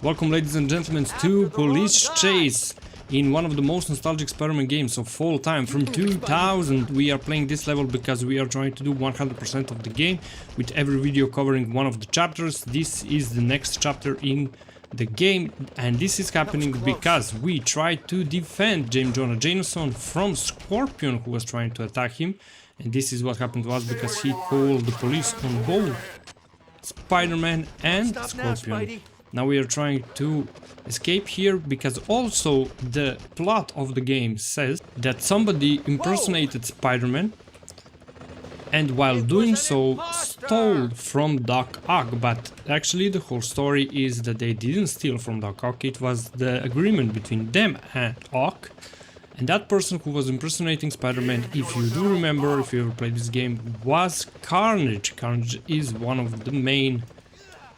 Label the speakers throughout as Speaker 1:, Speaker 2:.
Speaker 1: Welcome, ladies and gentlemen, to Police Chase in one of the most nostalgic Spider-Man games of all time from 2000. We are playing this level because we are trying to do 100% of the game, with every video covering one of the chapters. This is the next chapter in the game, and this is happening because we tried to defend James Jonah Jameson from Scorpion, who was trying to attack him. And this is what happened to us because he called the police on both Spider-Man and Scorpion. Now we are trying to escape here because also the plot of the game says that somebody impersonated Spider-Man and while doing so stole from Doc Ock, but actually the whole story is that they didn't steal from Doc Ock. It was the agreement between them and Ock, and that person who was impersonating Spider-Man, if you do remember, if you ever played this game, was Carnage. Carnage is one of the main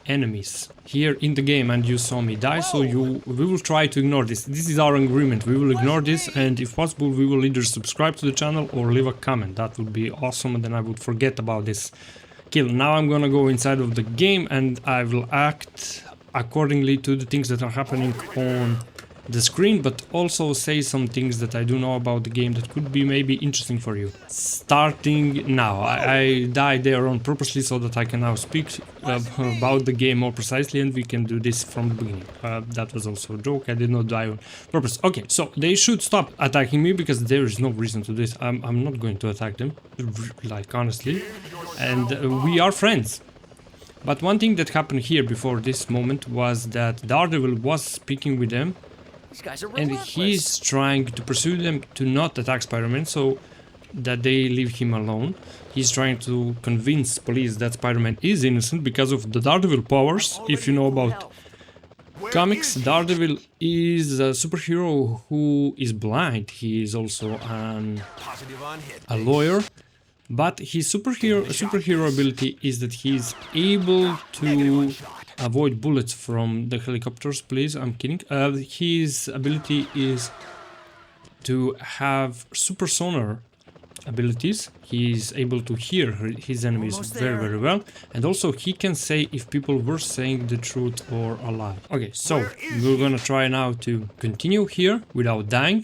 Speaker 1: enemies here in the game, and you saw me die, so we will try to ignore this. This is our agreement. We will ignore this, and if possible we will either subscribe to the channel or leave a comment. That would be awesome, and then I would forget about this kill. Now I'm gonna go inside of the game and I will act accordingly to the things that are happening on the screen, but also say some things that I do know about the game that could be maybe interesting for you. Starting now. I died there on purposely so that I can now speak about the game more precisely, and we can do this from the beginning. That was also a joke. I did not die on purpose. Okay, so they should stop attacking me because there is no reason to this. I'm not going to attack them, like honestly, and we are friends. But one thing that happened here before this moment was that Daredevil was speaking with them, and he's trying to pursue them to not attack Spider-Man so that they leave him alone. He's trying to convince police that Spider-Man is innocent because of the Daredevil powers. If you know about comics, Daredevil is a superhero who is blind. He is also a lawyer, but his superhero ability is that he's able to avoid bullets from the helicopters. Please, I'm kidding. His ability is to have super sonar abilities. He's able to hear his enemies very well, and also he can say if people were saying the truth or a lie. Okay, so we're gonna try now to continue here without dying,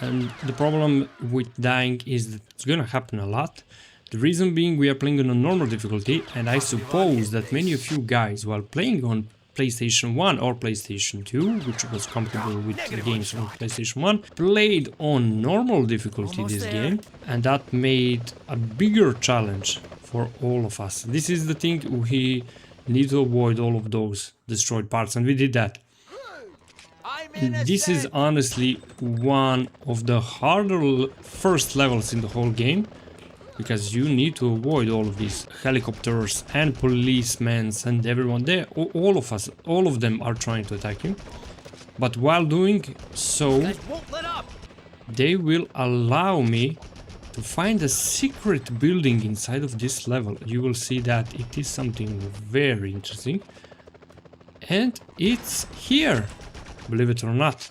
Speaker 1: and the problem with dying is that it's gonna happen a lot. The reason being, we are playing on a normal difficulty, and I suppose that many of you guys, while playing on PlayStation 1 or PlayStation 2, which was compatible with the games on PlayStation 1, played on normal difficulty this game, and that made a bigger challenge for all of us. This is the thing, we need to avoid all of those destroyed parts, and we did that. This is honestly one of the harder first levels in the whole game, because you need to avoid all of these helicopters and policemen and everyone there. All of us, all of them are trying to attack you. But while doing so, they will allow me to find a secret building inside of this level. You will see that it is something very interesting. And it's here, believe it or not.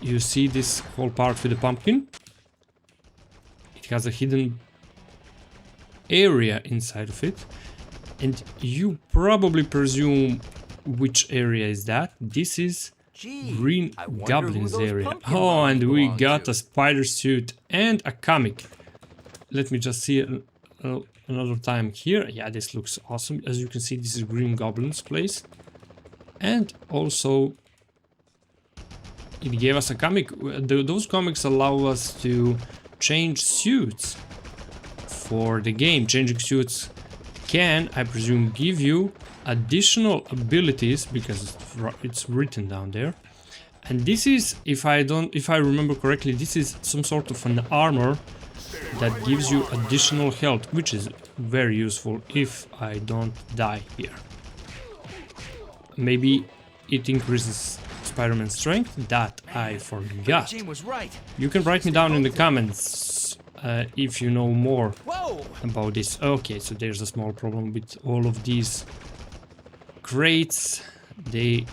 Speaker 1: You see this whole part with the pumpkin? Has a hidden area inside of it, and you probably presume which area is that. This is Green Goblin's area. Oh, and we got a spider suit and a comic. Let me just see another time here. Yeah, this looks awesome. As you can see, this is Green Goblin's place, and also it gave us a comic. Those comics allow us to change suits for the game. Changing suits can, I presume, give you additional abilities because it's written down there. And this is, if I remember correctly, this is some sort of an armor that gives you additional health, which is very useful if I don't die here. Maybe it increases Spider-Man's strength, that I forgot. You can write me down in the comments if you know more about this. Okay, so there's a small problem with all of these crates. They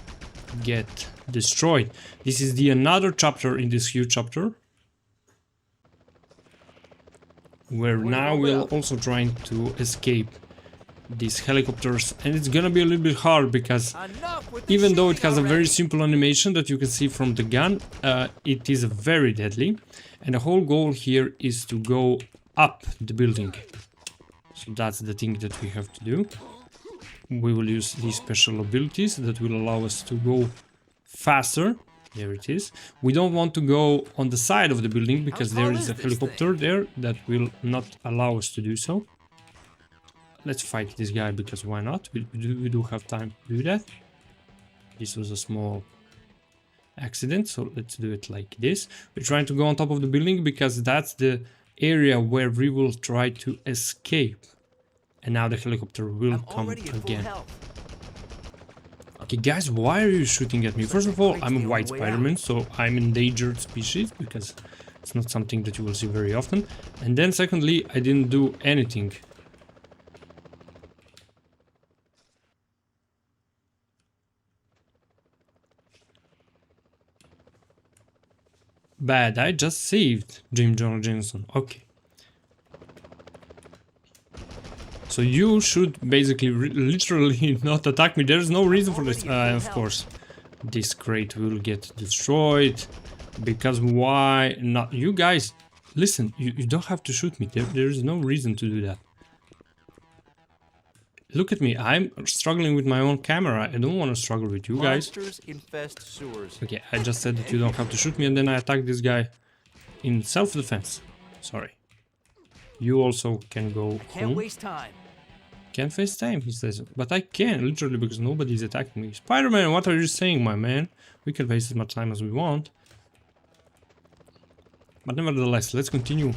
Speaker 1: get destroyed. This is another chapter in this huge chapter, where now we're also trying to escape these helicopters, and it's gonna be a little bit hard because even though it has a very simple animation that you can see from the gun, it is very deadly, and the whole goal here is to go up the building. So that's the thing that we have to do. We will use these special abilities that will allow us to go faster. There it is. We don't want to go on the side of the building because there is a helicopter there that will not allow us to do so. Let's fight this guy because why not? We do have time to do that. This was a small accident, so let's do it like this. We're trying to go on top of the building because that's the area where we will try to escape. And now the helicopter will come again. Okay, guys, why are you shooting at me? First of all, I'm a white Spider-Man, so I'm endangered species because it's not something that you will see very often. And then secondly, I didn't do anything. Bad, I just saved James Jonah Jameson. Okay. So you should basically literally not attack me. There's no reason for this. Of course, this crate will get destroyed. Because why not? You guys, listen, you don't have to shoot me. There is no reason to do that. Look at me, I'm struggling with my own camera. I don't want to struggle with you guys. Okay, I just said that you don't have to shoot me and then I attack this guy in self-defense. Sorry. You also can go home.
Speaker 2: Can't waste time.
Speaker 1: Can't waste time, he says. But I can, literally, because nobody's attacking me. Spider-Man, what are you saying, my man? We can waste as much time as we want. But nevertheless, let's continue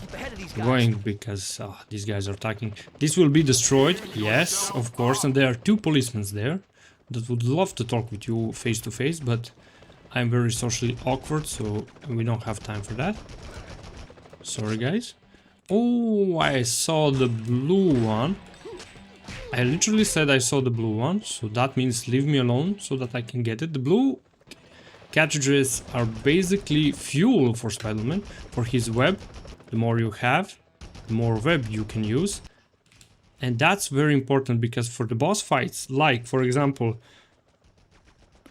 Speaker 1: going because these guys are attacking. This will be destroyed, yes, of course, and there are two policemen there that would love to talk with you face to face, but I'm very socially awkward, so we don't have time for that. Sorry, guys. Oh, I saw the blue one. I literally said I saw the blue one, so that means leave me alone so that I can get it. The blue cartridges are basically fuel for Spider-Man, for his web. The more you have, the more web you can use. And that's very important because for the boss fights, like for example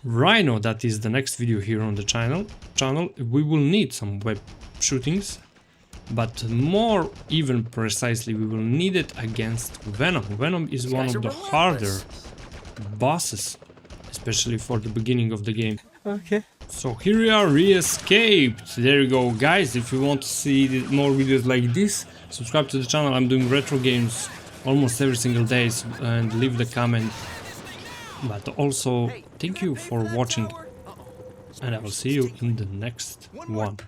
Speaker 1: Rhino, that is the next video here on the channel, we will need some web shootings. But more even precisely, we will need it against Venom. Venom is one of the harder bosses, especially for the beginning of the game.
Speaker 2: Okay.
Speaker 1: So here we are, re-escaped. There you go, guys. If you want to see more videos like this, subscribe to the channel. I'm doing retro games almost every single day, and leave the comment. But also, thank you for watching, and I will see you in the next one.